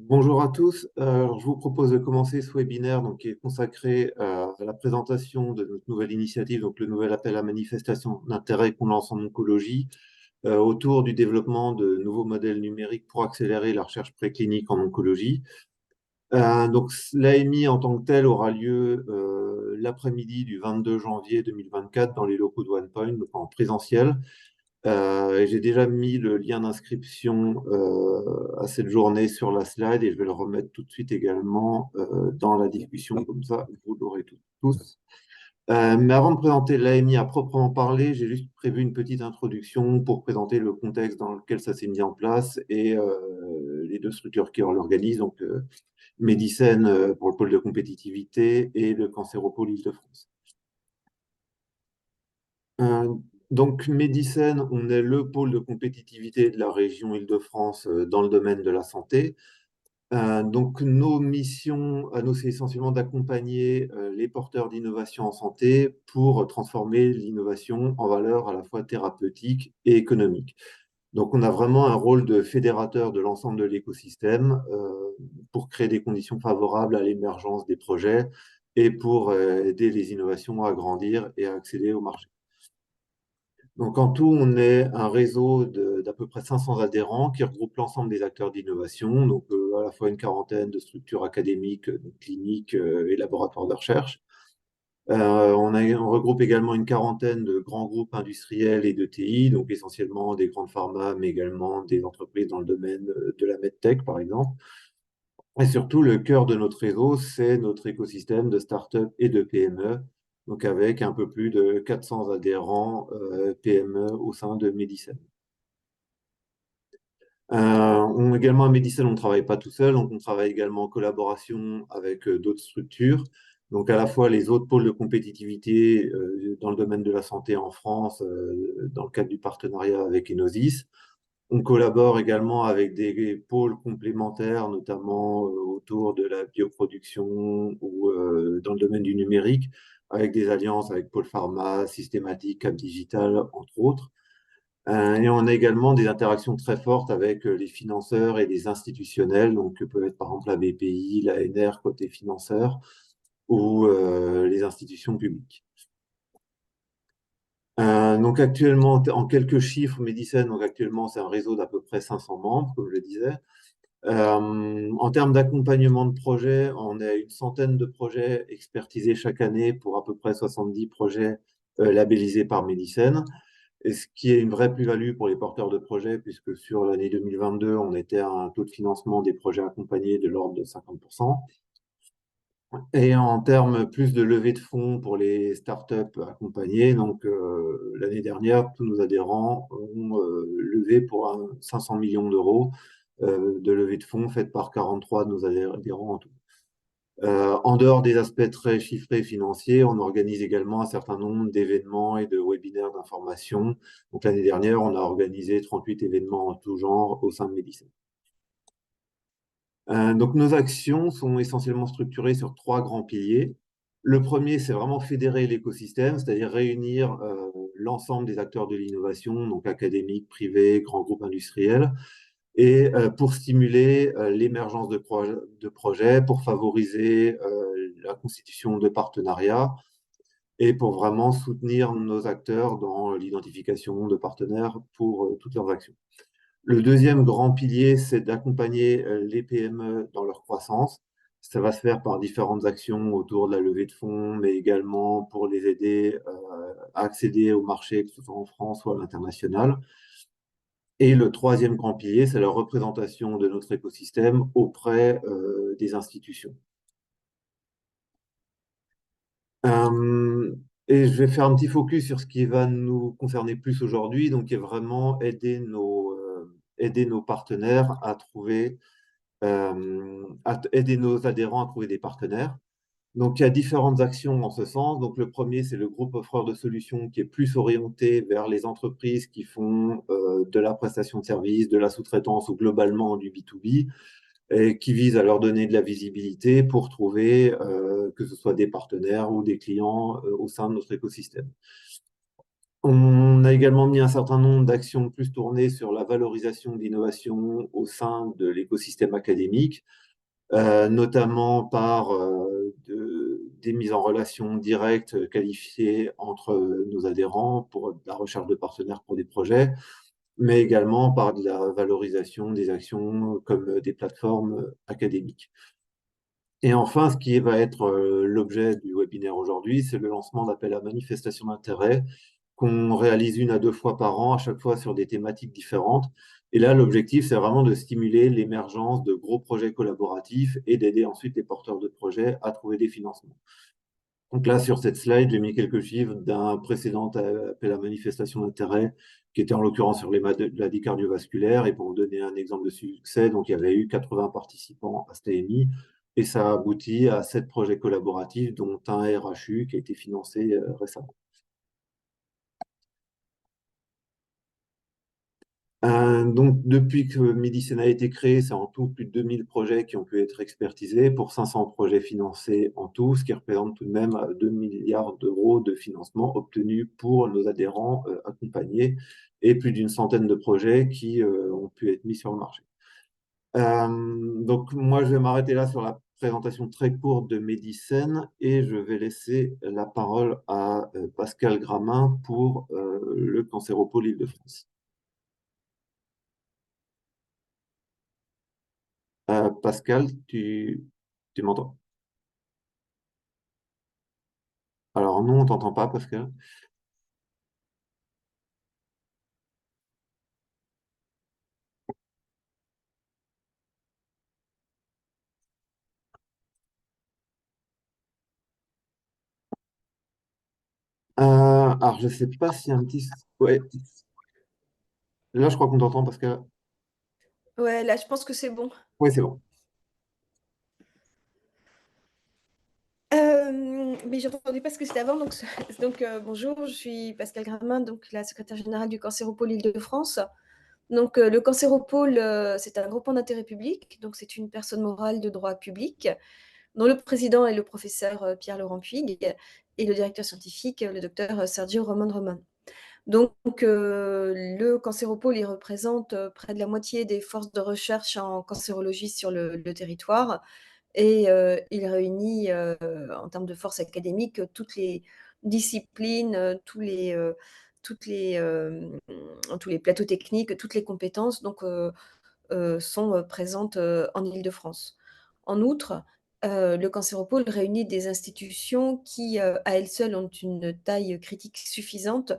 Bonjour à tous. Je vous propose de commencer ce webinaire qui est consacré à la présentation de notre nouvelle initiative, donc le nouvel appel à manifestation d'intérêt qu'on lance en oncologie, autour du développement de nouveaux modèles numériques pour accélérer la recherche préclinique en oncologie. L'AMI en tant que tel aura lieu l'après-midi du 22 janvier 2024 dans les locaux de OnePoint, donc en présentiel. Et j'ai déjà mis le lien d'inscription à cette journée sur la slide et je vais le remettre tout de suite également dans la discussion, comme ça vous l'aurez tous. Mais avant de présenter l'AMI à proprement parler, j'ai juste prévu une petite introduction pour présenter le contexte dans lequel ça s'est mis en place et les deux structures qui l'organisent, donc Medicène pour le pôle de compétitivité et le Cancéropôle Île-de-France. Euh, donc, Medicène, on est le pôle de compétitivité de la région Île-de-France dans le domaine de la santé. Donc, nos missions à nous, c'est essentiellement d'accompagner les porteurs d'innovation en santé pour transformer l'innovation en valeur à la fois thérapeutique et économique. Donc, on a vraiment un rôle de fédérateur de l'ensemble de l'écosystème pour créer des conditions favorables à l'émergence des projets et pour aider les innovations à grandir et à accéder au marché. Donc, en tout, on est un réseau d'à peu près 500 adhérents qui regroupe l'ensemble des acteurs d'innovation, donc à la fois une quarantaine de structures académiques, cliniques et laboratoires de recherche. On regroupe également une quarantaine de grands groupes industriels et de TI, donc essentiellement des grandes pharma, mais également des entreprises dans le domaine de la medtech, par exemple. Et surtout, le cœur de notre réseau, c'est notre écosystème de start-up et de PME, donc avec un peu plus de 400 adhérents PME au sein de Medicine. Également à Medicine, on ne travaille pas tout seul, donc on travaille également en collaboration avec d'autres structures. Donc à la fois les autres pôles de compétitivité dans le domaine de la santé en France, dans le cadre du partenariat avec Enosis. On collabore également avec des pôles complémentaires, notamment autour de la bioproduction ou dans le domaine du numérique, avec des alliances avec Pôle Pharma, Systématique, Cap Digital, entre autres. Et on a également des interactions très fortes avec les financeurs et les institutionnels, donc que peut être par exemple la BPI, l'ANR côté financeur ou les institutions publiques. Donc actuellement, en quelques chiffres, Medicine, donc actuellement, c'est un réseau d'à peu près 500 membres, comme je le disais. En termes d'accompagnement de projets, on a une centaine de projets expertisés chaque année pour à peu près 70 projets labellisés par Medicine. Et ce qui est une vraie plus-value pour les porteurs de projets, puisque sur l'année 2022, on était à un taux de financement des projets accompagnés de l'ordre de 50%. Et en termes plus de levée de fonds pour les startups accompagnées, donc l'année dernière, tous nos adhérents ont levé pour 500 millions d'euros de levée de fonds faite par 43 de nos adhérents en tout. En dehors des aspects très chiffrés financiers, on organise également un certain nombre d'événements et de webinaires d'information. Donc l'année dernière, on a organisé 38 événements en tout genre au sein de Medicine. Donc nos actions sont essentiellement structurées sur trois grands piliers. Le premier, c'est vraiment fédérer l'écosystème, c'est-à-dire réunir l'ensemble des acteurs de l'innovation, donc académiques, privés, grands groupes industriels, et pour stimuler l'émergence de projets, pour favoriser la constitution de partenariats et pour vraiment soutenir nos acteurs dans l'identification de partenaires pour toutes leurs actions. Le deuxième grand pilier, c'est d'accompagner les PME dans leur croissance. Ça va se faire par différentes actions autour de la levée de fonds, mais également pour les aider à accéder au marché, que ce soit en France ou à l'international. Et le troisième grand pilier, c'est la représentation de notre écosystème auprès des institutions. Euh, et je vais faire un petit focus sur ce qui va nous concerner plus aujourd'hui, donc qui est vraiment aider nos partenaires à trouver, aider nos adhérents à trouver des partenaires. Donc, il y a différentes actions en ce sens. Donc, le premier, c'est le groupe offreur de solutions qui est plus orienté vers les entreprises qui font de la prestation de services, de la sous-traitance ou globalement du B2B et qui vise à leur donner de la visibilité pour trouver que ce soit des partenaires ou des clients au sein de notre écosystème. On a également mis un certain nombre d'actions plus tournées sur la valorisation de l'innovation au sein de l'écosystème académique, notamment par des mises en relation directes qualifiées entre nos adhérents pour la recherche de partenaires pour des projets, mais également par de la valorisation des actions comme des plateformes académiques. Et enfin, ce qui va être l'objet du webinaire aujourd'hui, c'est le lancement d'appels à manifestation d'intérêt qu'on réalise 1 à 2 fois par an, à chaque fois sur des thématiques différentes. Et là, l'objectif, c'est vraiment de stimuler l'émergence de gros projets collaboratifs et d'aider ensuite les porteurs de projets à trouver des financements. Donc là, sur cette slide, j'ai mis quelques chiffres d'un précédent appel à manifestation d'intérêt qui était en l'occurrence sur les maladies cardiovasculaires. Et pour vous donner un exemple de succès, donc il y avait eu 80 participants à cette AMI et ça a abouti à 7 projets collaboratifs, dont un RHU qui a été financé récemment. Donc, depuis que Medicine a été créé, c'est en tout plus de 2000 projets qui ont pu être expertisés pour 500 projets financés en tout, ce qui représente tout de même 2 milliards d'euros de financement obtenus pour nos adhérents accompagnés et plus d'une centaine de projets qui ont pu être mis sur le marché. Donc, moi, je vais m'arrêter là sur la présentation très courte de Medicine et je vais laisser la parole à Pascal Gramin pour le Cancéropole Île-de-France. Pascal, tu m'entends? Alors non, on t'entend pas, Pascal. Alors je sais pas s'il y a un petit... Ouais, là je crois qu'on t'entend, Pascal. Ouais, là, je pense que c'est bon. Oui, c'est bon. Mais j'entendais pas ce que c'était avant. Bonjour, je suis Pascal Gramin, donc la secrétaire générale du Cancéropole Île-de-France. Le Cancéropole, c'est un groupement d'intérêt public. Donc, c'est une personne morale de droit public, dont le président est le professeur Pierre-Laurent Puig et le directeur scientifique, le docteur Sergio Román Román. Le Cancéropole, il représente près de la moitié des forces de recherche en cancérologie sur le territoire. Et il réunit, en termes de force académique, toutes les disciplines, tous les plateaux techniques, toutes les compétences sont présentes en Île-de-France. En outre, le Cancéropole réunit des institutions qui, à elles seules, ont une taille critique suffisante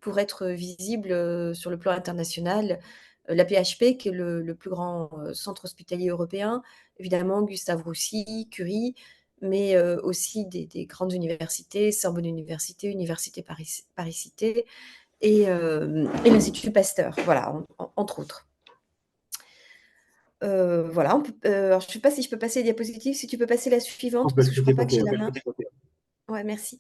pour être visibles sur le plan international. La PHP, qui est le plus grand centre hospitalier européen, évidemment Gustave Roussy, Curie, mais aussi des grandes universités, Sorbonne Université, Université Paris-Cité et l'Institut Pasteur, voilà, entre autres. Voilà, alors je ne sais pas si je peux passer les diapositives, si tu peux passer la suivante, parce que je ne Je crois t'ai pas que passé, j'ai la ok. main. Ouais, merci.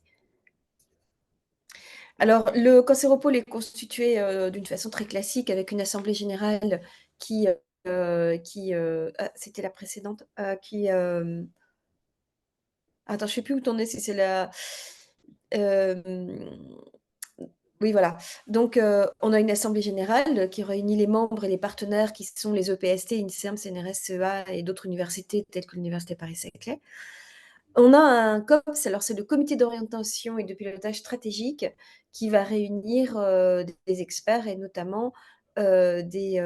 Alors, le Cancéropole est constitué d'une façon très classique avec une assemblée générale c'était la précédente, attends, je ne sais plus où t'en es, si c'est la... euh, Oui, voilà. On a une assemblée générale qui réunit les membres et les partenaires qui sont les EPST, INSERM, CNRS, CEA et d'autres universités telles que l'Université Paris-Saclay. On a un COPS, alors c'est le comité d'orientation et de pilotage stratégique qui va réunir des experts et notamment des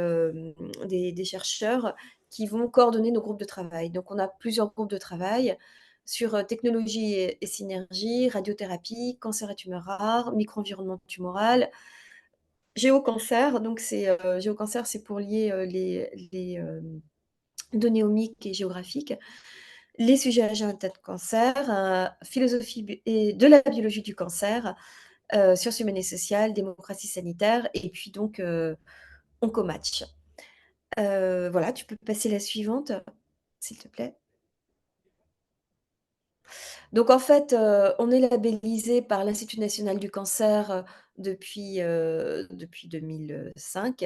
chercheurs qui vont coordonner nos groupes de travail. Donc, on a plusieurs groupes de travail sur technologie et synergie, radiothérapie, cancer et tumeurs rares, micro-environnement tumoral, géocancer. Géocancer, c'est pour lier les données omiques et géographiques, les sujets agents de cancer, philosophie et de la biologie du cancer, sciences humaines et sociales, démocratie sanitaire, et puis Oncomatch. Voilà, tu peux passer la suivante, s'il te plaît. Donc en fait, on est labellisé par l'Institut national du cancer depuis 2005.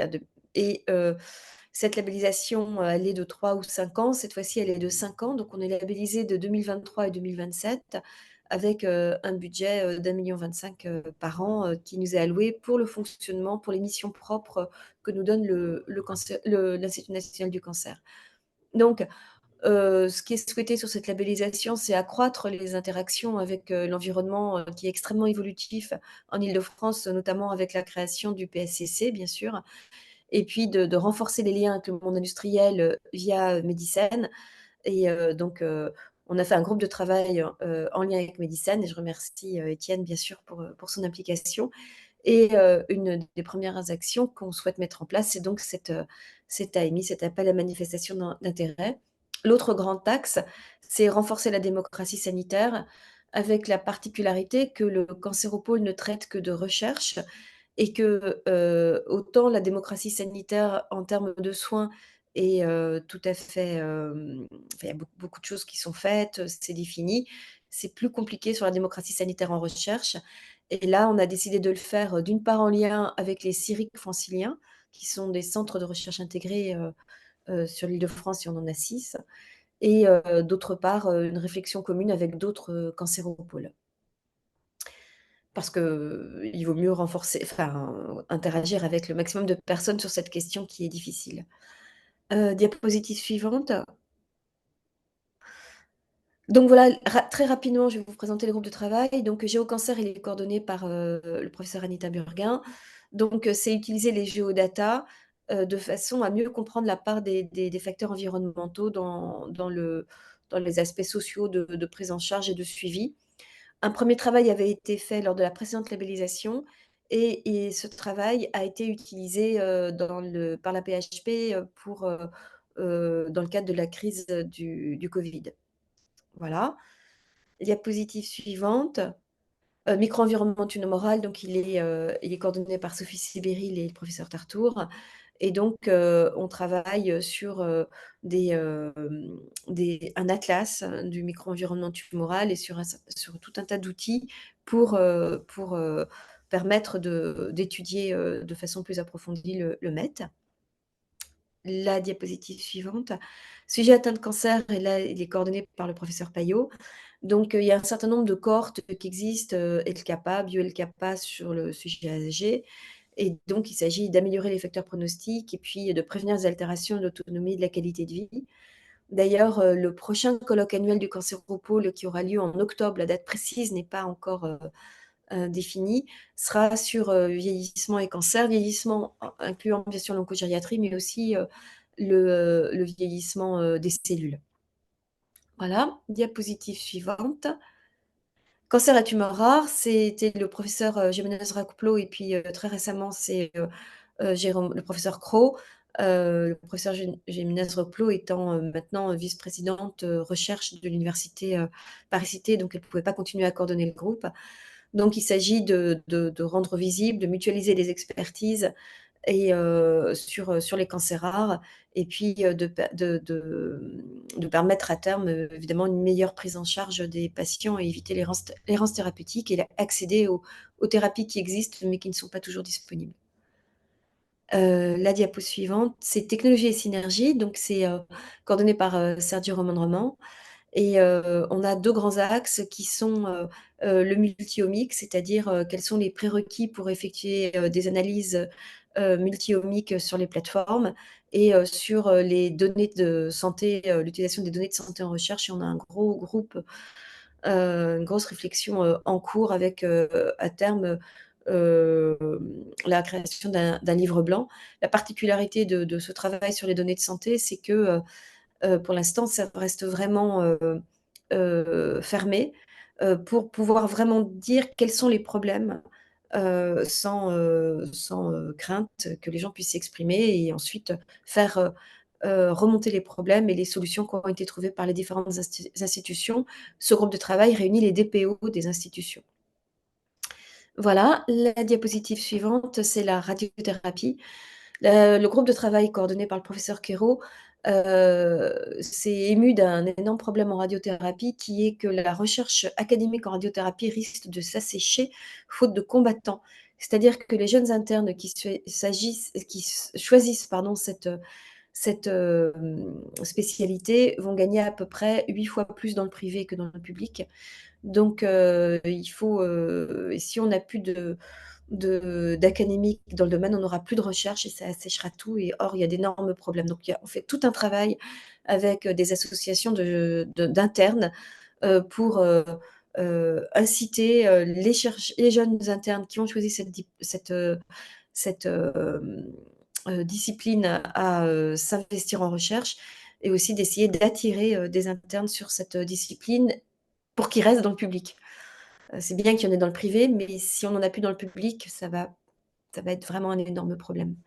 Cette labellisation, elle est de 3 ou 5 ans. Cette fois-ci, elle est de 5 ans. Donc on est labellisé de 2023 et 2027 avec un budget d'1,25 million par an qui nous est alloué pour le fonctionnement, pour les missions propres que nous donne l'Institut national du cancer. Donc, ce qui est souhaité sur cette labellisation, c'est accroître les interactions avec l'environnement qui est extrêmement évolutif en Île-de-France, notamment avec la création du PSCC, bien sûr, et puis de renforcer les liens avec le monde industriel via Medicène. Et donc, on a fait un groupe de travail en lien avec Medicène, et je remercie Étienne, bien sûr, pour son implication. Et une des premières actions qu'on souhaite mettre en place, c'est donc cette AMI, cet appel à manifestation d'intérêt. L'autre grand axe, c'est renforcer la démocratie sanitaire, avec la particularité que le cancéropôle ne traite que de recherche, et que autant la démocratie sanitaire en termes de soins est tout à fait, enfin, il y a beaucoup de choses qui sont faites, c'est défini. C'est plus compliqué sur la démocratie sanitaire en recherche, et là, on a décidé de le faire, d'une part en lien avec les CIRIC franciliens, qui sont des centres de recherche intégrés sur l'Île-de-France, et on en a 6, et d'autre part, une réflexion commune avec d'autres cancéropoles. Parce qu'il vaut mieux renforcer, enfin, interagir avec le maximum de personnes sur cette question qui est difficile. Diapositive suivante. Donc voilà, très rapidement, je vais vous présenter le groupe de travail. Donc Géocancer, il est coordonné par le professeur Anita Burguin. Donc c'est utiliser les géodatas de façon à mieux comprendre la part des facteurs environnementaux dans les aspects sociaux de prise en charge et de suivi. Un premier travail avait été fait lors de la précédente labellisation, et ce travail a été utilisé par la PHP dans le cadre de la crise du Covid. Voilà. Diapositive suivante. Micro-environnement tumoral, donc il est coordonné par Sophie Sibéril et le professeur Tartour. Et donc, on travaille sur un atlas du micro-environnement tumoral, et sur tout un tas d'outils pour permettre d'étudier de façon plus approfondie le MET. La diapositive suivante. Sujet atteint de cancer, et là, il est coordonné par le professeur Payot. Donc, il y a un certain nombre de cohortes qui existent, ELCAPA, bio-ELCAPA sur le sujet ASG. Et donc, il s'agit d'améliorer les facteurs pronostiques et puis de prévenir les altérations de l'autonomie et de la qualité de vie. D'ailleurs, le prochain colloque annuel du cancéropôle qui aura lieu en octobre, la date précise n'est pas encore définie, sera sur vieillissement et cancer. Vieillissement incluant bien sûr l'oncogériatrie, mais aussi le vieillissement des cellules. Voilà, diapositive suivante. Cancer et tumeurs rares, c'était le professeur Jiménez Racuplo, et puis très récemment, c'est le professeur Cros. Le professeur Jiménez Racuplo étant maintenant vice-présidente recherche de l'université Paris-Cité, donc elle ne pouvait pas continuer à coordonner le groupe. Donc il s'agit de rendre visible, de mutualiser les expertises et sur les cancers rares, et puis de permettre à terme, évidemment, une meilleure prise en charge des patients, et éviter l'errance thérapeutique, et accéder aux thérapies qui existent mais qui ne sont pas toujours disponibles. La diapo suivante, c'est technologie et synergie, donc c'est coordonné par Sergio Roman-Roman. Et on a 2 grands axes qui sont le multi-omics, c'est-à-dire quels sont les prérequis pour effectuer des analyses multi-omiques sur les plateformes, et sur les données de santé, l'utilisation des données de santé en recherche. Et on a un gros groupe, une grosse réflexion en cours avec à terme euh, la création d'un livre blanc. La particularité de ce travail sur les données de santé, c'est que pour l'instant, ça reste vraiment fermé, pour pouvoir vraiment dire quels sont les problèmes, sans crainte que les gens puissent s'exprimer, et ensuite faire remonter les problèmes et les solutions qui ont été trouvées par les différentes institutions. Ce groupe de travail réunit les DPO des institutions. Voilà, la diapositive suivante, c'est la radiothérapie. Le groupe de travail coordonné par le professeur Quérault s'est ému d'un énorme problème en radiothérapie, qui est que la recherche académique en radiothérapie risque de s'assécher faute de combattants. C'est-à-dire que les jeunes internes qui choisissent pardon, cette spécialité vont gagner à peu près 8 fois plus dans le privé que dans le public. Donc, il faut, si on n'a plus d'académiques dans le domaine, on n'aura plus de recherche et ça asséchera tout. Et or, il y a d'énormes problèmes. Donc, on fait tout un travail avec des associations d'internes pour inciter les jeunes internes qui ont choisi cette discipline à s'investir en recherche, et aussi d'essayer d'attirer des internes sur cette discipline pour qu'ils restent dans le public. C'est bien qu'il y en ait dans le privé, mais si on n'en a plus dans le public, ça va être vraiment un énorme problème.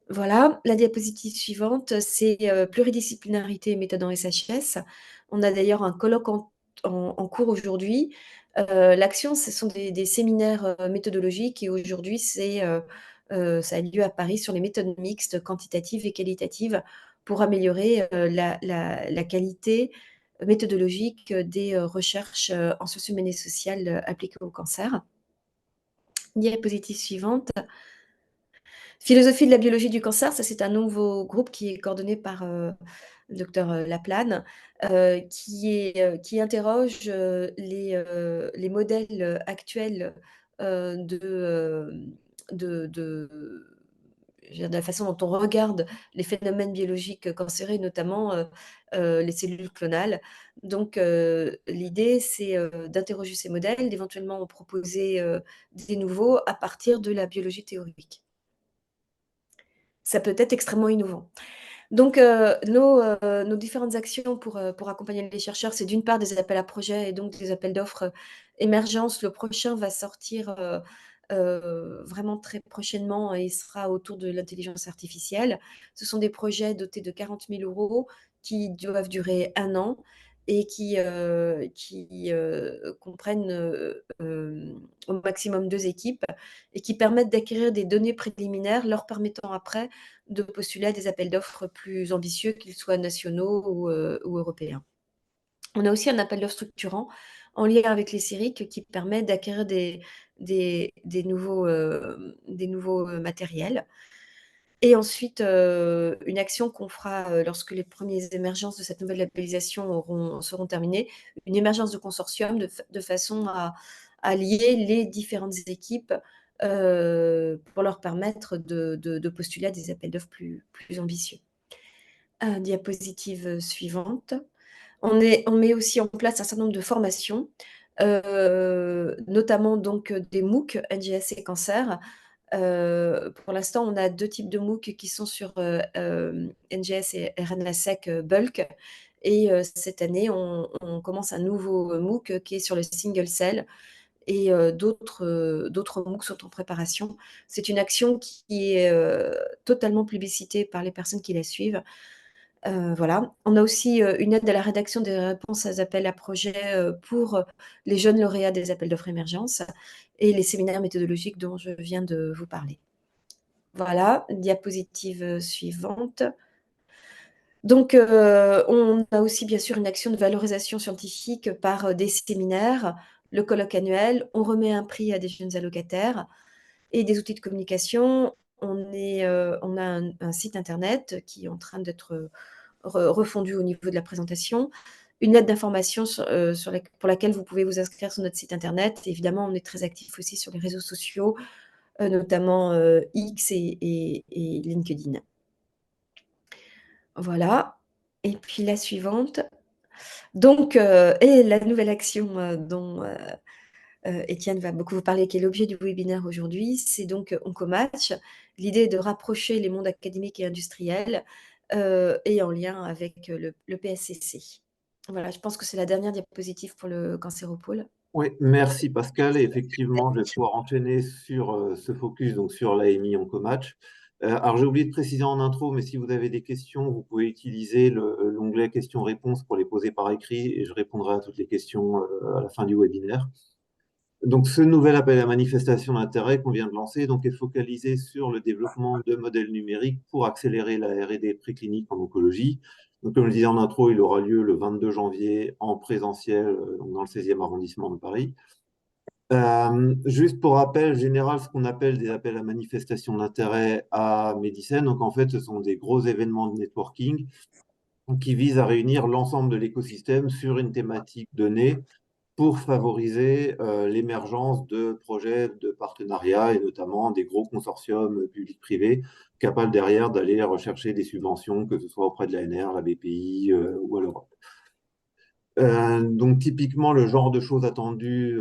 Voilà, la diapositive suivante, c'est pluridisciplinarité et méthode en SHS. On a d'ailleurs un colloque en cours aujourd'hui. L'action, ce sont des séminaires méthodologiques, et aujourd'hui, ça a lieu à Paris sur les méthodes mixtes, quantitatives et qualitatives, pour améliorer la qualité méthodologique des recherches en sciences humaines et sociales appliquées au cancer. Diapositive suivante. Philosophie de la biologie du cancer, ça c'est un nouveau groupe qui est coordonné par le docteur Laplane, qui interroge les modèles actuels de je veux dire, de la façon dont on regarde les phénomènes biologiques cancéreux, notamment les cellules clonales. Donc, l'idée, c'est d'interroger ces modèles, d'éventuellement en proposer des nouveaux à partir de la biologie théorique. Ça peut être extrêmement innovant. Donc, nos différentes actions pour accompagner les chercheurs, c'est d'une part des appels à projets et donc des appels d'offres émergence. Le prochain va sortir vraiment très prochainement et il sera autour de l'intelligence artificielle. Ce sont des projets dotés de 40 000 euros qui doivent durer 1 an et qui comprennent au maximum 2 équipes et qui permettent d'acquérir des données préliminaires leur permettant après de postuler à des appels d'offres plus ambitieux, qu'ils soient nationaux ou européens. On a aussi un appel d'offres structurant en lien avec les CIRIC qui permet d'acquérir des nouveaux matériels. Et ensuite, une action qu'on fera lorsque les premières émergences de cette nouvelle labellisation seront terminées, une émergence de consortium de façon à lier les différentes équipes pour leur permettre de postuler à des appels d'offres plus ambitieux. Diapositive suivante. On met aussi en place un certain nombre de formations, notamment donc des MOOC, NGS et cancer. Pour l'instant, on a 2 types de MOOC qui sont sur NGS et RNA-seq bulk. Et cette année, on commence un nouveau MOOC qui est sur le single cell, et d'autres MOOC sont en préparation. C'est une action qui est totalement publicitée par les personnes qui la suivent. Voilà. On a aussi une aide à la rédaction des réponses aux appels à projets pour les jeunes lauréats des appels d'offres émergence et les séminaires méthodologiques dont je viens de vous parler. Voilà, diapositive suivante. Donc, on a aussi bien sûr une action de valorisation scientifique par des séminaires, le colloque annuel. On remet un prix à des jeunes allocataires et des outils de communication. On a un site internet qui est en train d'être refondu au niveau de la présentation, une lettre d'information pour laquelle vous pouvez vous inscrire sur notre site internet. Et évidemment, on est très actif aussi sur les réseaux sociaux, notamment X et LinkedIn. Voilà. Et puis la suivante. Donc, et la nouvelle action dont Étienne va beaucoup vous parler, qui est l'objet du webinaire aujourd'hui, c'est donc Oncomatch. L'idée est de rapprocher les mondes académiques et industriels et en lien avec le PSCC. Voilà, je pense que c'est la dernière diapositive pour le cancéropole. Oui, merci Pascal. Et effectivement, je vais pouvoir enchaîner sur ce focus, donc sur l'AMI Oncomatch. Alors, j'ai oublié de préciser en intro, mais si vous avez des questions, vous pouvez utiliser l'onglet questions-réponses pour les poser par écrit et je répondrai à toutes les questions à la fin du webinaire. Donc, ce nouvel appel à manifestation d'intérêt qu'on vient de lancer donc, est focalisé sur le développement de modèles numériques pour accélérer la R&D préclinique en oncologie. Donc, comme je le disais en intro, il aura lieu le 22 janvier en présentiel donc dans le 16e arrondissement de Paris. Juste pour rappel général, ce qu'on appelle des appels à manifestation d'intérêt à Medicine. Donc, en fait, ce sont des gros événements de networking qui visent à réunir l'ensemble de l'écosystème sur une thématique donnée pour favoriser l'émergence de projets de partenariat et notamment des gros consortiums publics-privés capables derrière d'aller rechercher des subventions, que ce soit auprès de l'ANR, la BPI ou à l'Europe. Donc typiquement, le genre de choses attendues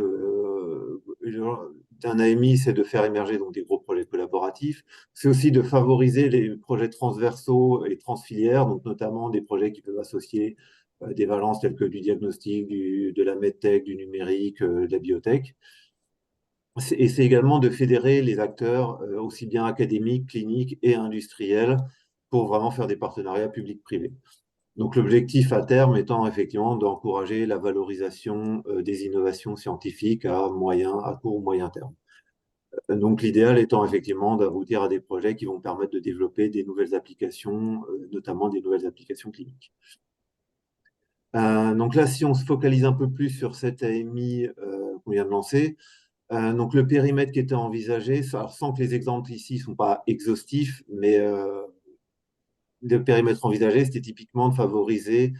d'un AMI, c'est de faire émerger donc, des gros projets collaboratifs. C'est aussi de favoriser les projets transversaux et transfilières, donc notamment des projets qui peuvent associer des valences telles que du diagnostic, de la medtech, du numérique, de la biotech. Et c'est également de fédérer les acteurs aussi bien académiques, cliniques et industriels pour vraiment faire des partenariats publics-privés. Donc l'objectif à terme étant effectivement d'encourager la valorisation des innovations scientifiques à court ou moyen terme. Donc l'idéal étant effectivement d'aboutir à des projets qui vont permettre de développer des nouvelles applications, notamment des nouvelles applications cliniques. Donc là, si on se focalise un peu plus sur cette AMI qu'on vient de lancer, donc le périmètre qui était envisagé, alors sans que les exemples ici ne sont pas exhaustifs, mais le périmètre envisagé, c'était typiquement de favoriser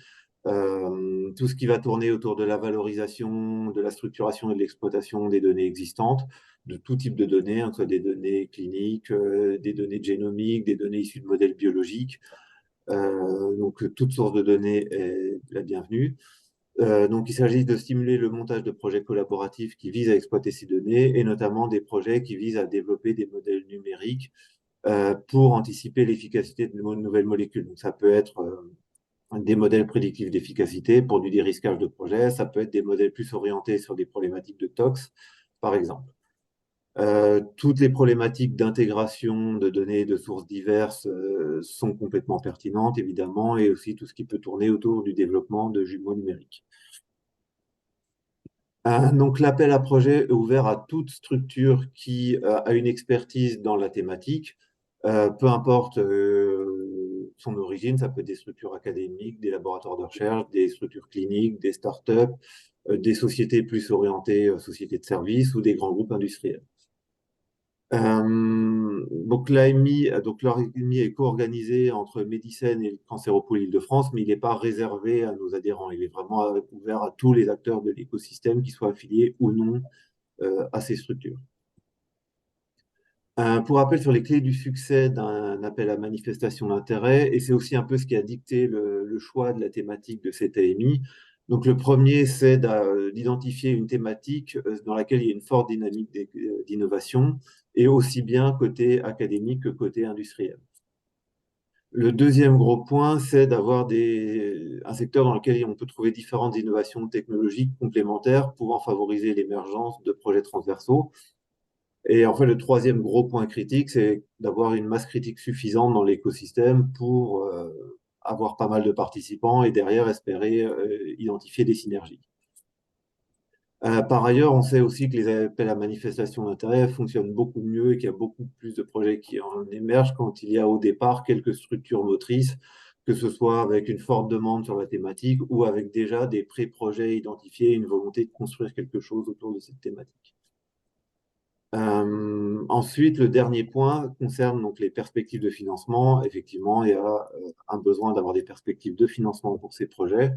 tout ce qui va tourner autour de la valorisation, de la structuration et de l'exploitation des données existantes, de tout type de données, hein, que ce soit des données cliniques, des données génomiques, des données issues de modèles biologiques. Donc, toute source de données est la bienvenue. Donc, il s'agit de stimuler le montage de projets collaboratifs qui visent à exploiter ces données et notamment des projets qui visent à développer des modèles numériques pour anticiper l'efficacité de nouvelles molécules. Donc, ça peut être des modèles prédictifs d'efficacité pour du dérisquage de projet. Ça peut être des modèles plus orientés sur des problématiques de tox, par exemple. Toutes les problématiques d'intégration de données de sources diverses sont complètement pertinentes, évidemment, et aussi tout ce qui peut tourner autour du développement de jumeaux numériques. Donc l'appel à projet est ouvert à toute structure qui a une expertise dans la thématique, peu importe son origine, ça peut être des structures académiques, des laboratoires de recherche, des structures cliniques, des startups, des sociétés plus orientées, sociétés de services ou des grands groupes industriels. Donc l'AMI est co-organisé entre Médicène et le Cancéropole Île-de-France, mais il n'est pas réservé à nos adhérents. Il est vraiment ouvert à tous les acteurs de l'écosystème, qui soient affiliés ou non à ces structures. Pour rappel sur les clés du succès d'un appel à manifestation d'intérêt, et c'est aussi un peu ce qui a dicté le choix de la thématique de cette AMI. Donc le premier, c'est d'identifier une thématique dans laquelle il y a une forte dynamique d'innovation, et aussi bien côté académique que côté industriel. Le deuxième gros point, c'est d'avoir un secteur dans lequel on peut trouver différentes innovations technologiques complémentaires pouvant favoriser l'émergence de projets transversaux. Et en fait, le troisième gros point critique, c'est d'avoir une masse critique suffisante dans l'écosystème pour avoir pas mal de participants et derrière espérer identifier des synergies. Par ailleurs, on sait aussi que les appels à manifestation d'intérêt fonctionnent beaucoup mieux et qu'il y a beaucoup plus de projets qui en émergent quand il y a au départ quelques structures motrices, que ce soit avec une forte demande sur la thématique ou avec déjà des pré-projets identifiés et une volonté de construire quelque chose autour de cette thématique. Ensuite, le dernier point concerne donc les perspectives de financement. Effectivement, il y a un besoin d'avoir des perspectives de financement pour ces projets.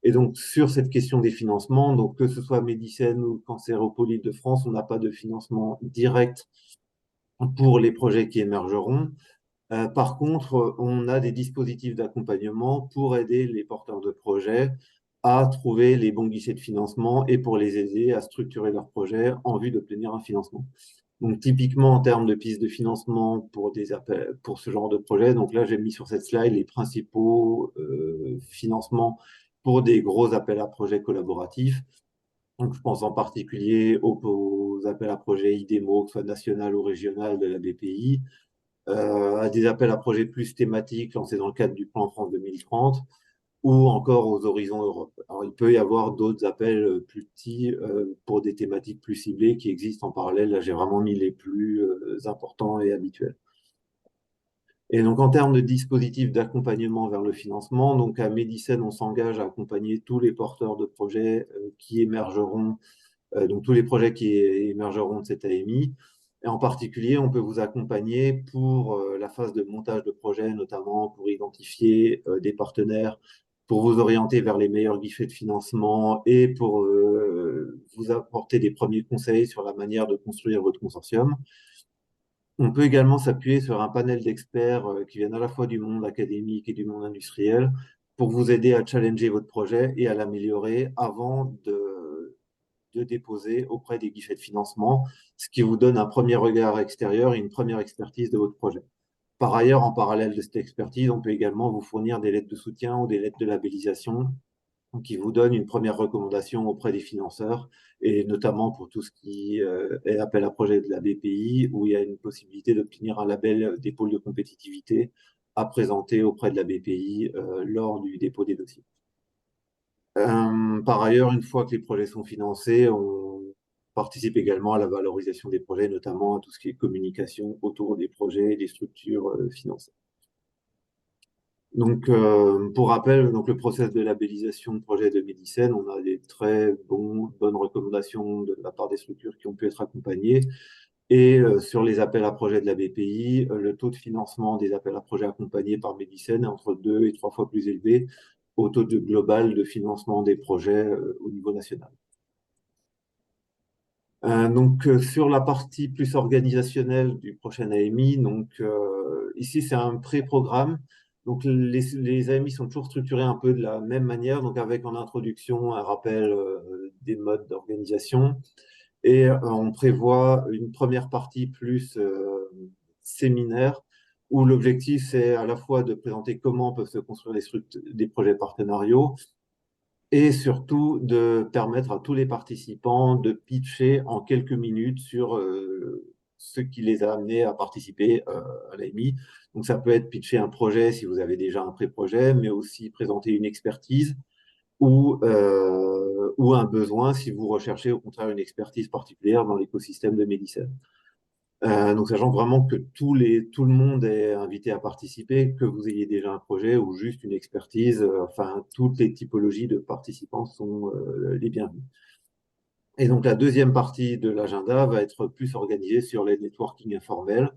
Et donc, sur cette question des financements, donc que ce soit Médicène ou Cancéropole Île-de-France, on n'a pas de financement direct pour les projets qui émergeront. Par contre, on a des dispositifs d'accompagnement pour aider les porteurs de projets à trouver les bons guichets de financement et pour les aider à structurer leurs projets en vue d'obtenir un financement. Donc, typiquement, en termes de pistes de financement pour ce genre de projet, donc là, j'ai mis sur cette slide les principaux financements pour des gros appels à projets collaboratifs. Donc, je pense en particulier aux appels à projets IDEMO, que ce soit national ou régional de la BPI, à des appels à projets plus thématiques lancés dans le cadre du plan France 2030 ou encore aux horizons Europe. Alors, il peut y avoir d'autres appels plus petits pour des thématiques plus ciblées qui existent en parallèle. Là, j'ai vraiment mis les plus importants et habituels. Et donc, en termes de dispositifs d'accompagnement vers le financement, donc à Médicène, on s'engage à accompagner tous les porteurs de projets qui émergeront, donc tous les projets qui émergeront de cette AMI. Et en particulier, on peut vous accompagner pour la phase de montage de projet, notamment pour identifier des partenaires pour vous orienter vers les meilleurs guichets de financement et pour vous apporter des premiers conseils sur la manière de construire votre consortium. On peut également s'appuyer sur un panel d'experts qui viennent à la fois du monde académique et du monde industriel pour vous aider à challenger votre projet et à l'améliorer avant de déposer auprès des guichets de financement, ce qui vous donne un premier regard extérieur et une première expertise de votre projet. Par ailleurs, en parallèle de cette expertise, on peut également vous fournir des lettres de soutien ou des lettres de labellisation qui vous donnent une première recommandation auprès des financeurs, et notamment pour tout ce qui est appel à projet de la BPI, où il y a une possibilité d'obtenir un label des pôles de compétitivité à présenter auprès de la BPI lors du dépôt des dossiers. Par ailleurs, une fois que les projets sont financés, on participe également à la valorisation des projets, notamment à tout ce qui est communication autour des projets et des structures financées. Donc, pour rappel, donc le process de labellisation de projet de Médicène, on a des très bonnes recommandations de la part des structures qui ont pu être accompagnées. Et sur les appels à projets de la BPI, le taux de financement des appels à projets accompagnés par Médicène est entre 2 et 3 fois plus élevé au taux global de financement des projets au niveau national. Sur la partie plus organisationnelle du prochain AMI, ici c'est un pré-programme. Donc les AMI sont toujours structurés un peu de la même manière, donc avec en introduction un rappel des modes d'organisation. Et on prévoit une première partie plus séminaire, où l'objectif c'est à la fois de présenter comment peuvent se construire des projets partenariaux, et surtout de permettre à tous les participants de pitcher en quelques minutes sur ce qui les a amenés à participer à l'AMI. Donc ça peut être pitcher un projet si vous avez déjà un pré-projet, mais aussi présenter une expertise ou un besoin si vous recherchez au contraire une expertise particulière dans l'écosystème de Medicine. Donc, sachant vraiment que tout le monde est invité à participer, que vous ayez déjà un projet ou juste une expertise, enfin, toutes les typologies de participants sont les bienvenus. Et donc, la deuxième partie de l'agenda va être plus organisée sur les networking informels,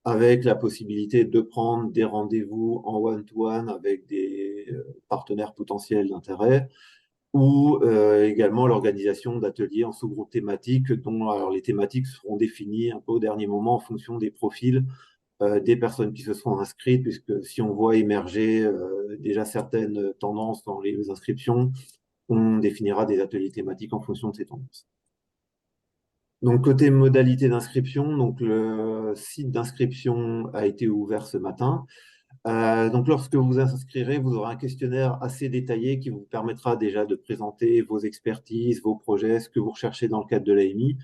avec la possibilité de prendre des rendez-vous en one-to-one avec des partenaires potentiels d'intérêt, ou également l'organisation d'ateliers en sous-groupes thématiques, dont alors, les thématiques seront définies un peu au dernier moment en fonction des profils des personnes qui se sont inscrites, puisque si on voit émerger déjà certaines tendances dans les inscriptions, on définira des ateliers thématiques en fonction de ces tendances. Donc, côté modalité d'inscription, donc le site d'inscription a été ouvert ce matin. Donc, lorsque vous inscrirez, vous aurez un questionnaire assez détaillé qui vous permettra déjà de présenter vos expertises, vos projets, ce que vous recherchez dans le cadre de l'AMI.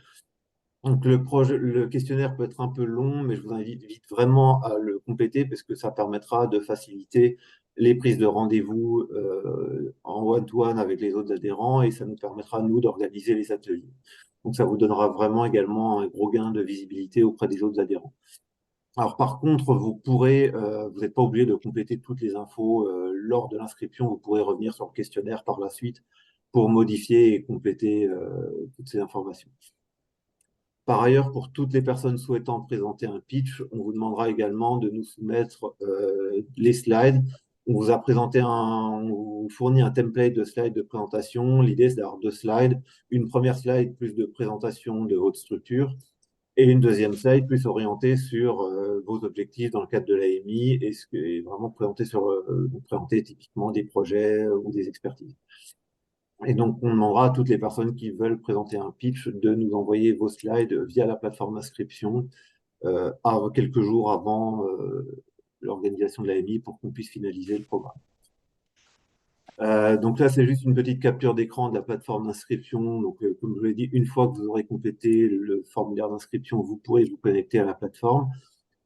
Donc, le questionnaire peut être un peu long, mais je vous invite vraiment à le compléter parce que ça permettra de faciliter les prises de rendez-vous en one-to-one avec les autres adhérents, et ça nous permettra, nous, d'organiser les ateliers. Donc, ça vous donnera vraiment également un gros gain de visibilité auprès des autres adhérents. Alors, par contre, vous n'êtes pas obligé de compléter toutes les infos lors de l'inscription. Vous pourrez revenir sur le questionnaire par la suite pour modifier et compléter toutes ces informations. Par ailleurs, pour toutes les personnes souhaitant présenter un pitch, on vous demandera également de nous soumettre les slides. On vous fournit un template de slides de présentation. L'idée, c'est d'avoir 2 slides. Une première slide plus de présentation de votre structure, et une deuxième slide plus orientée sur vos objectifs dans le cadre de l'AMI, et vraiment présenter typiquement des projets ou des expertises. Et donc, on demandera à toutes les personnes qui veulent présenter un pitch de nous envoyer vos slides via la plateforme d'inscription quelques jours avant l'organisation de l'AMI pour qu'on puisse finaliser le programme. Donc là, c'est juste une petite capture d'écran de la plateforme d'inscription. Donc, comme je vous l'ai dit, une fois que vous aurez complété le formulaire d'inscription, vous pourrez vous connecter à la plateforme.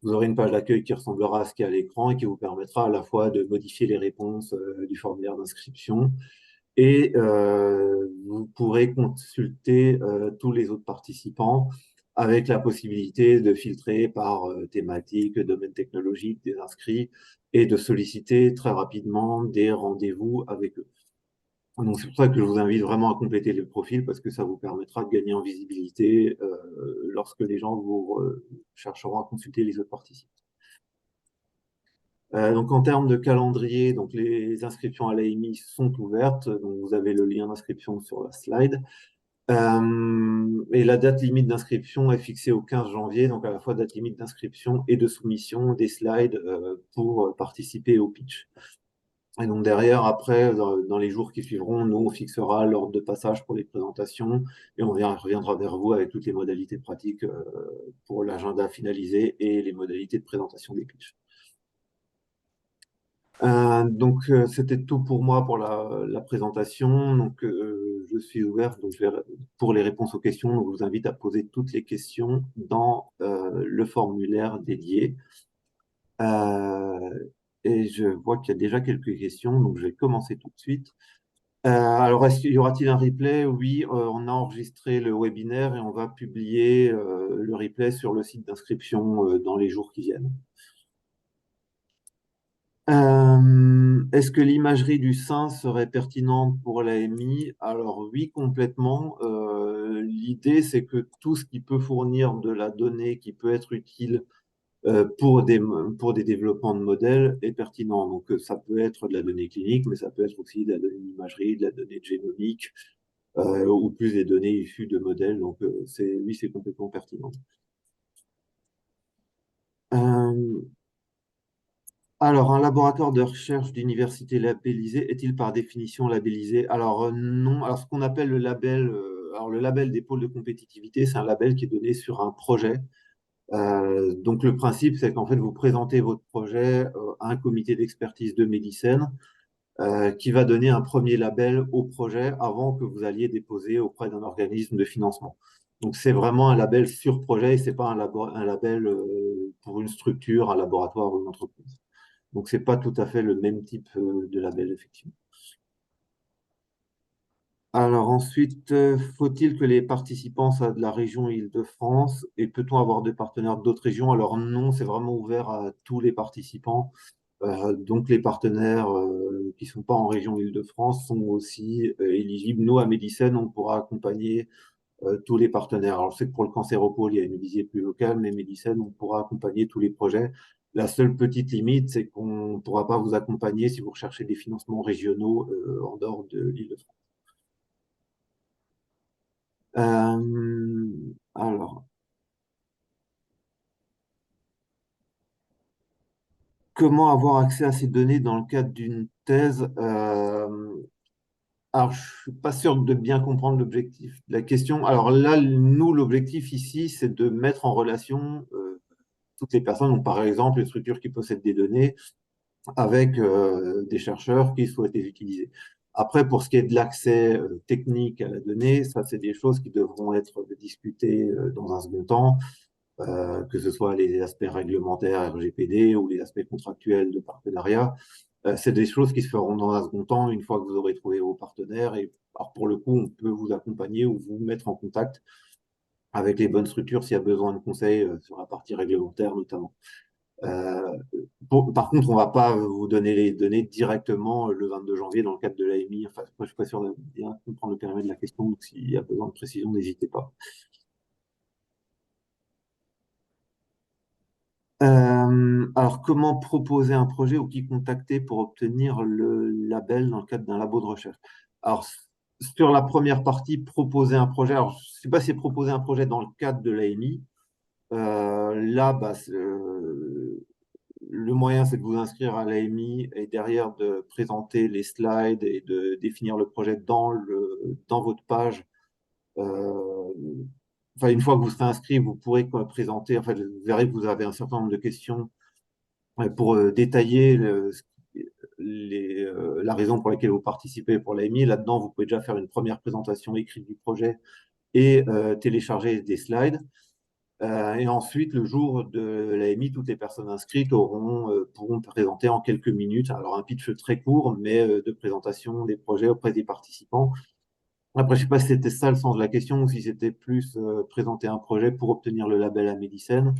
Vous aurez une page d'accueil qui ressemblera à ce qu'il y a à l'écran et qui vous permettra à la fois de modifier les réponses du formulaire d'inscription, et vous pourrez consulter tous les autres participants avec la possibilité de filtrer par thématique, domaine technologique des inscrits, et de solliciter très rapidement des rendez-vous avec eux. Donc, c'est pour ça que je vous invite vraiment à compléter le profil, parce que ça vous permettra de gagner en visibilité lorsque les gens vous chercheront à consulter les autres participants. Donc en termes de calendrier, donc les inscriptions à l'AMI sont ouvertes. Donc vous avez le lien d'inscription sur la slide. Et la date limite d'inscription est fixée au 15 janvier, donc à la fois date limite d'inscription et de soumission des slides pour participer au pitch. Et donc derrière, après, dans les jours qui suivront, nous, on fixera l'ordre de passage pour les présentations et reviendra vers vous avec toutes les modalités pratiques pour l'agenda finalisé et les modalités de présentation des pitchs. C'était tout pour moi pour la présentation. Donc, je suis ouvert pour les réponses aux questions. Donc, je vous invite à poser toutes les questions dans le formulaire dédié. Euh, et je vois qu'il y a déjà quelques questions, donc je vais commencer tout de suite. Alors, y aura-t-il un replay? Oui, on a enregistré le webinaire et on va publier le replay sur le site d'inscription dans les jours qui viennent. Est-ce que l'imagerie du sein serait pertinente pour l'AMI? Alors oui, complètement. L'idée, c'est que tout ce qui peut fournir de la donnée qui peut être utile pour des développements de modèles est pertinent. Donc ça peut être de la donnée clinique, mais ça peut être aussi de la donnée d'imagerie, de la donnée génomique, ou plus des données issues de modèles. Donc oui, c'est complètement pertinent. Euh, Alors, un laboratoire de recherche d'université labellisé est-il par définition labellisé? Alors, non. Alors, ce qu'on appelle le label des pôles de compétitivité, c'est un label qui est donné sur un projet. Donc, le principe, c'est qu'en fait, vous présentez votre projet à un comité d'expertise de Médicène qui va donner un premier label au projet avant que vous alliez déposer auprès d'un organisme de financement. Donc, c'est vraiment un label sur projet et c'est pas un label pour une structure, un laboratoire ou une entreprise. Donc, c'est pas tout à fait le même type de label, effectivement. Alors ensuite, faut-il que les participants soient de la région Île-de-France et peut-on avoir des partenaires d'autres régions? Alors non, c'est vraiment ouvert à tous les participants. Donc les partenaires qui sont pas en région Île-de-France sont aussi éligibles. Nous, à Médicène, on pourra accompagner tous les partenaires. Alors, je sais que pour le cancéropole, il y a une visée plus locale, mais Médicène, on pourra accompagner tous les projets. La seule petite limite, c'est qu'on ne pourra pas vous accompagner si vous recherchez des financements régionaux en dehors de l'Île-de-France. Alors, comment avoir accès à ces données dans le cadre d'une thèse? Alors, je suis pas sûr de bien comprendre l'objectif de la question. Alors là, nous, l'objectif ici, c'est de mettre en relation toutes les personnes, donc par exemple les structures qui possèdent des données, avec des chercheurs qui souhaitent les utiliser. Après, pour ce qui est de l'accès technique à la donnée, ça, c'est des choses qui devront être discutées dans un second temps, que ce soit les aspects réglementaires RGPD ou les aspects contractuels de partenariat. C'est des choses qui se feront dans un second temps une fois que vous aurez trouvé vos partenaires. Et alors, pour le coup, on peut vous accompagner ou vous mettre en contact avec les bonnes structures s'il y a besoin de conseils sur la partie réglementaire notamment. Euh, Par contre, on ne va pas vous donner les données directement le 22 janvier dans le cadre de l'AMI. Enfin, moi, je suis pas sûr de bien comprendre le périmètre de la question, donc s'il y a besoin de précision, n'hésitez pas. Alors, comment proposer un projet ou qui contacter pour obtenir le label dans le cadre d'un labo de recherche? Alors, sur la première partie, proposer un projet. Alors, je ne sais pas si c'est proposer un projet dans le cadre de l'AMI. Là, le moyen, c'est de vous inscrire à l'AMI et derrière de présenter les slides et de définir le projet dans votre page. Euh, Enfin, une fois que vous serez inscrit, vous pourrez présenter. En fait, vous verrez que vous avez un certain nombre de questions pour détailler la raison pour laquelle vous participez pour l'AMI. Là-dedans, vous pouvez déjà faire une première présentation écrite du projet et télécharger des slides. Et ensuite, le jour de l'AMI, toutes les personnes inscrites pourront présenter en quelques minutes, alors un pitch très court, mais de présentation des projets auprès des participants. Après, je ne sais pas si c'était ça le sens de la question ou si c'était plus présenter un projet pour obtenir le label à Médicène.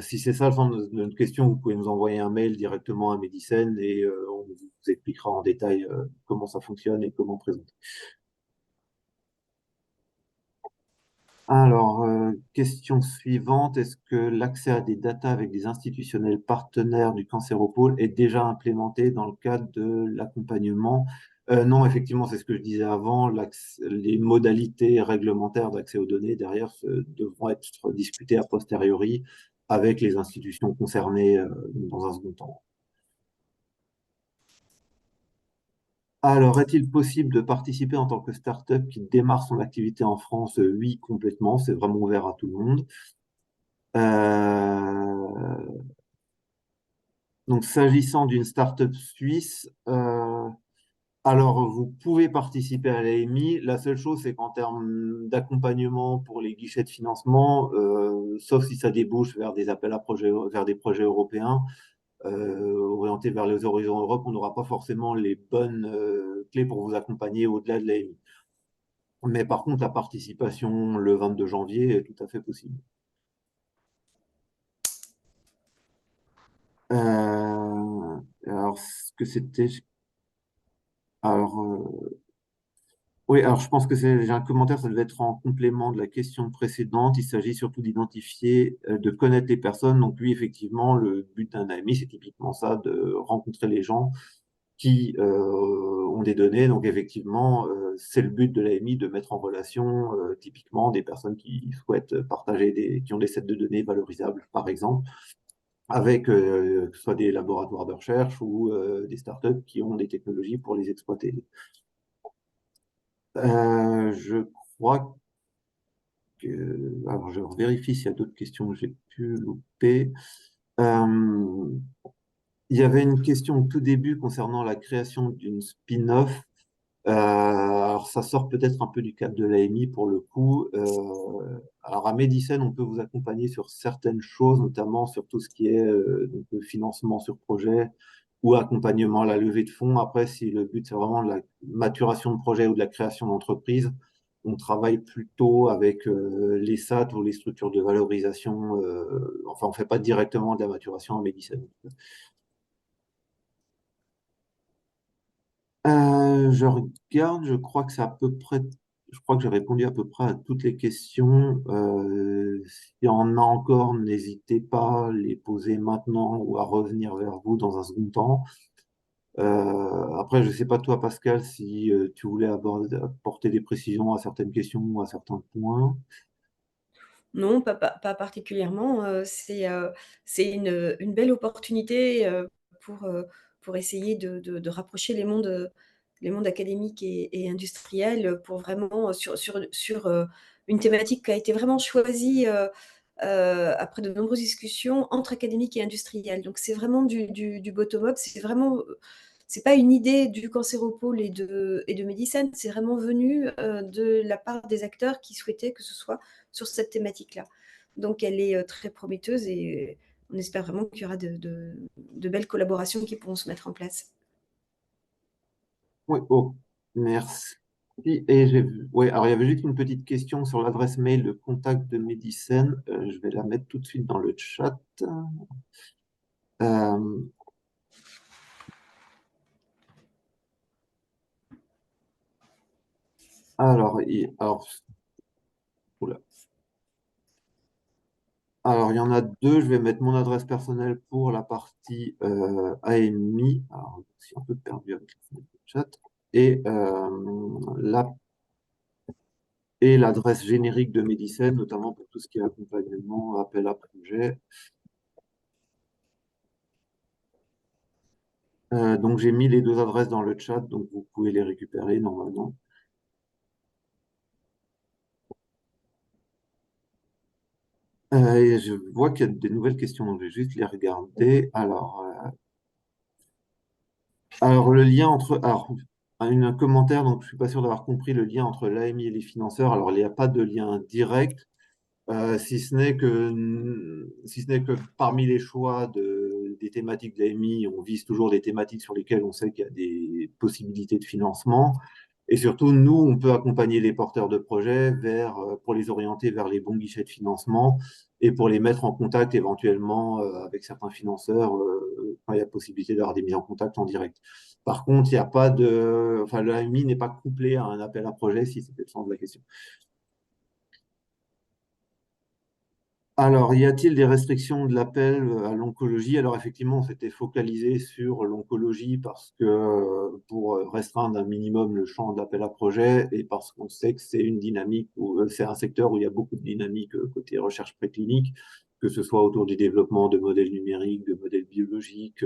Si c'est ça le sens de notre question, vous pouvez nous envoyer un mail directement à Médicène et on vous expliquera en détail comment ça fonctionne et comment présenter. Alors, question suivante, est-ce que l'accès à des datas avec des institutionnels partenaires du Cancéropole est déjà implémenté dans le cadre de l'accompagnement? Non, effectivement, c'est ce que je disais avant, les modalités réglementaires d'accès aux données derrière devront être discutées a posteriori avec les institutions concernées dans un second temps. Alors, est-il possible de participer en tant que start-up qui démarre son activité en France? Oui, complètement, c'est vraiment ouvert à tout le monde. Euh, donc, s'agissant d'une start-up suisse, alors vous pouvez participer à l'AMI. La seule chose, c'est qu'en termes d'accompagnement pour les guichets de financement, sauf si ça débouche vers des appels à projets, vers des projets européens, orientés vers les horizons Europe, on n'aura pas forcément les bonnes clés pour vous accompagner au-delà de l'AMI. Mais par contre, la participation le 22 janvier est tout à fait possible. Alors, ce que c'était. Alors, oui, alors je pense que j'ai un commentaire, ça devait être en complément de la question précédente. Il s'agit surtout d'identifier, de connaître les personnes. Donc, oui, effectivement, le but d'un AMI, c'est typiquement ça, de rencontrer les gens qui ont des données. Donc, effectivement, c'est le but de l'AMI de mettre en relation typiquement des personnes qui souhaitent partager qui ont des sets de données valorisables, par exemple, avec que ce soit des laboratoires de recherche ou des startups qui ont des technologies pour les exploiter. Je crois alors, je vérifie s'il y a d'autres questions que j'ai pu louper. Euh, il y avait une question au tout début concernant la création d'une spin-off. Alors, ça sort peut-être un peu du cadre de l'AMI pour le coup. Alors, à Medicine, on peut vous accompagner sur certaines choses, notamment sur tout ce qui est donc, le financement sur projet ou accompagnement à la levée de fonds. Après, si le but, c'est vraiment de la maturation de projet ou de la création d'entreprise, on travaille plutôt avec les SAT ou les structures de valorisation. Enfin, on ne fait pas directement de la maturation à Medicine. Je regarde, je crois que c'est à peu près, je crois que j'ai répondu à peu près à toutes les questions. S'il y en a encore, n'hésitez pas à les poser maintenant ou à revenir vers vous dans un second temps. Après, je ne sais pas toi, Pascal, si tu voulais apporter des précisions à certaines questions ou à certains points. Non, pas particulièrement. C'est une belle opportunité pour, euh, pour essayer de rapprocher les mondes académiques et industriels pour vraiment sur une thématique qui a été vraiment choisie après de nombreuses discussions entre académiques et industriels. Donc c'est vraiment du bottom-up, c'est pas une idée du Cancéropole et de Médicine, c'est vraiment venu de la part des acteurs qui souhaitaient que ce soit sur cette thématique-là. Donc elle est très prometteuse et on espère vraiment qu'il y aura de belles collaborations qui pourront se mettre en place. Oui, oh, merci. Et ouais, alors il y avait juste une petite question sur l'adresse mail de contact de Medicine. Je vais la mettre tout de suite dans le chat. Euh, oula. Alors, il y en a deux. Je vais mettre mon adresse personnelle pour la partie AMI. Alors, je suis un peu perdu avec le chat. Et, et l'adresse générique de Medicine, notamment pour tout ce qui est accompagnement, appel à projet. Donc, j'ai mis les deux adresses dans le chat, donc vous pouvez les récupérer normalement. Et je vois qu'il y a des nouvelles questions, donc je vais juste les regarder. Alors, le lien entre. Alors, un commentaire, donc je suis pas sûr d'avoir compris le lien entre l'AMI et les financeurs. Alors, il n'y a pas de lien direct, si ce n'est que parmi les choix des thématiques de l'AMI, on vise toujours des thématiques sur lesquelles on sait qu'il y a des possibilités de financement. Et surtout, nous, on peut accompagner les porteurs de projets pour les orienter vers les bons guichets de financement et pour les mettre en contact éventuellement avec certains financeurs quand il y a possibilité d'avoir des mises en contact en direct. Par contre, il n'y a pas de, enfin, l'AMI n'est pas couplé à un appel à projet si c'était le sens de la question. Alors, y a-t-il des restrictions de l'appel à l'oncologie? Alors, effectivement, on s'était focalisé sur l'oncologie parce que pour restreindre un minimum le champ de l'appel à projet et parce qu'on sait que c'est une dynamique où c'est un secteur où il y a beaucoup de dynamique côté recherche préclinique, que ce soit autour du développement de modèles numériques, de modèles biologiques,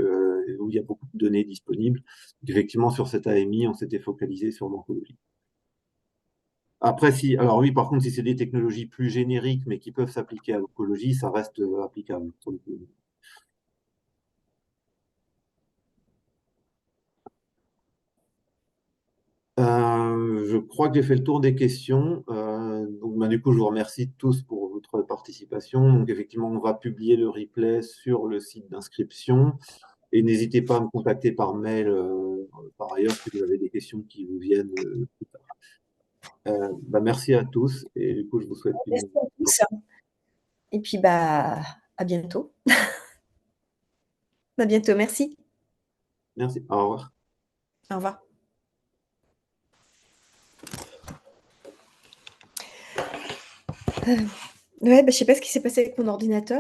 où il y a beaucoup de données disponibles. Donc, effectivement, sur cette AMI, on s'était focalisé sur l'oncologie. Après, si, alors oui, par contre, si c'est des technologies plus génériques, mais qui peuvent s'appliquer à l'oncologie, ça reste applicable pour le coup. Je crois que j'ai fait le tour des questions. Donc, bah, du coup, je vous remercie tous pour votre participation. Donc, effectivement, on va publier le replay sur le site d'inscription. Et n'hésitez pas à me contacter par mail, par ailleurs, si vous avez des questions qui vous viennent plus tard. Bah, merci à tous. Et du coup, je vous souhaite Merci une... à tous et puis, bah, à bientôt. À bientôt, merci. Merci. Au revoir. Au revoir. Ouais, bah, je sais pas ce qui s'est passé avec mon ordinateur.